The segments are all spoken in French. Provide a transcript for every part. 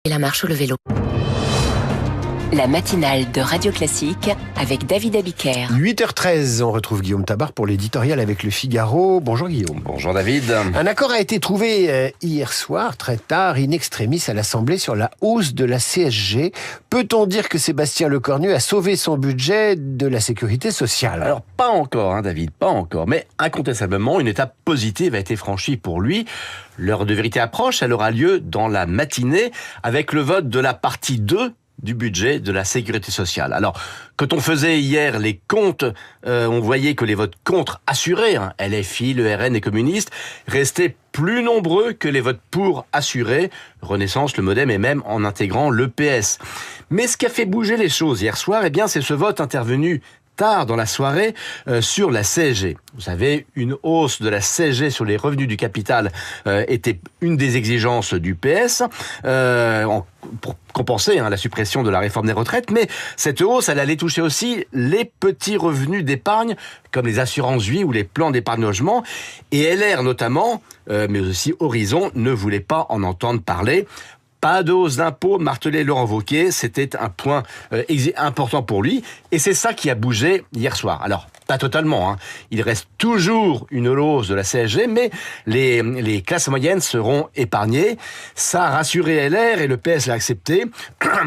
et la marche ou le vélo. La matinale de Radio Classique avec David Abiker. 8h13, on retrouve Guillaume Tabar pour l'éditorial avec Le Figaro. Bonjour Guillaume. Bonjour David. Un accord a été trouvé hier soir, très tard, in extremis à l'Assemblée sur la hausse de la CSG. Peut-on dire que Sébastien Lecornu a sauvé son budget de la sécurité sociale ? Alors pas encore, David, pas encore. Mais incontestablement, une étape positive a été franchie pour lui. L'heure de vérité approche, elle aura lieu dans la matinée avec le vote de la partie 2 du budget de la sécurité sociale. Alors, quand on faisait hier les comptes, on voyait que les votes contre assurés, LFI, le RN et communistes, restaient plus nombreux que les votes pour assurés, Renaissance, le Modem et même en intégrant le PS. Mais ce qui a fait bouger les choses hier soir, c'est ce vote intervenu tard dans la soirée sur la CSG. Vous savez, une hausse de la CSG sur les revenus du capital était une des exigences du PS pour compenser la suppression de la réforme des retraites, mais cette hausse, elle allait toucher aussi les petits revenus d'épargne, comme les assurances vie ou les plans d'épargne logement, et LR notamment, mais aussi Horizon, ne voulait pas en entendre parler. Pas de hausse d'impôts, martelait Laurent Wauquiez, c'était un point important pour lui, et c'est ça qui a bougé hier soir. Alors, pas totalement, il reste toujours une hausse de la CSG, mais les classes moyennes seront épargnées. Ça a rassuré LR et le PS l'a accepté,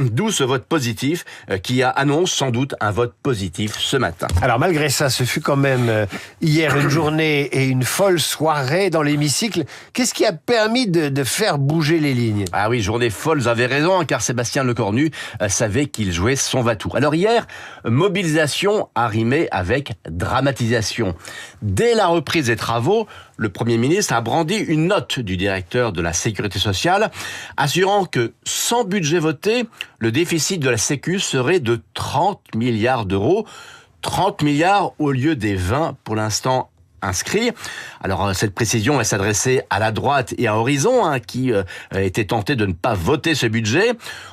d'où ce vote positif qui annonce sans doute un vote positif ce matin. Alors malgré ça, ce fut quand même hier une journée et une folle soirée dans l'hémicycle. Qu'est-ce qui a permis de faire bouger les lignes ? Ah oui, journée folle, vous avez raison, car Sébastien Lecornu savait qu'il jouait son va-tout. Alors hier, mobilisation a rimé avec dramatisation. Dès la reprise des travaux, le Premier ministre a brandi une note du directeur de la Sécurité sociale, assurant que sans budget voté, le déficit de la Sécu serait de 30 milliards d'euros. 30 milliards au lieu des 20 pour l'instant inscrits. Alors cette précision, elle s'adressait à la droite et à Horizon, qui était tenté de ne pas voter ce budget.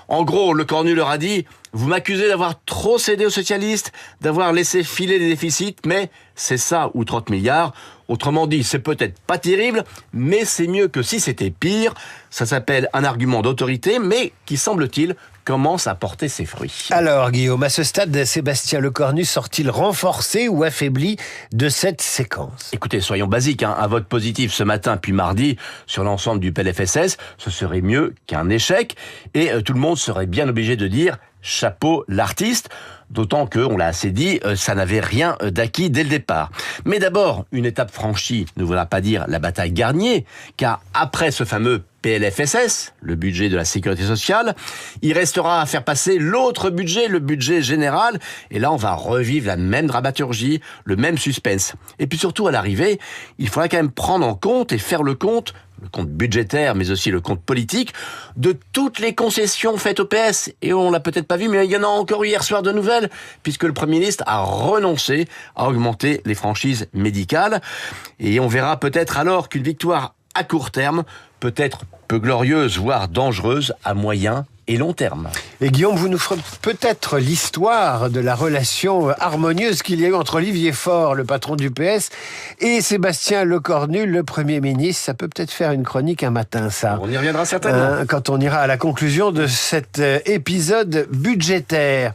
En gros, Lecornu leur a dit: vous m'accusez d'avoir trop cédé aux socialistes, d'avoir laissé filer les déficits, mais c'est ça ou 30 milliards. Autrement dit, c'est peut-être pas terrible, mais c'est mieux que si c'était pire. Ça s'appelle un argument d'autorité, mais qui, semble-t-il, commence à porter ses fruits. Alors Guillaume, à ce stade, Sébastien Lecornu sort-il renforcé ou affaibli de cette séquence ? Écoutez, soyons basiques, un vote positif ce matin puis mardi sur l'ensemble du PLFSS, ce serait mieux qu'un échec, et tout le monde serait bien obligé de dire chapeau l'artiste, d'autant que, on l'a assez dit, ça n'avait rien d'acquis dès le départ. Mais d'abord, une étape franchie ne voudra pas dire la bataille gagnée, car après ce fameux PLFSS, le budget de la sécurité sociale, il restera à faire passer l'autre budget, le budget général, et là on va revivre la même dramaturgie, le même suspense. Et puis surtout à l'arrivée, il faudra quand même prendre en compte et faire le compte budgétaire, mais aussi le compte politique, de toutes les concessions faites au PS. Et on l'a peut-être pas vu, mais il y en a encore hier soir de nouvelles, puisque le Premier ministre a renoncé à augmenter les franchises médicales. Et on verra peut-être alors qu'une victoire à court terme peut être peu glorieuse, voire dangereuse à moyen et long terme. Et Guillaume, vous nous ferez peut-être l'histoire de la relation harmonieuse qu'il y a eu entre Olivier Faure, le patron du PS, et Sébastien Lecornu, le Premier ministre. Ça peut peut-être faire une chronique un matin, ça. On y reviendra certainement. Quand on ira à la conclusion de cet épisode budgétaire.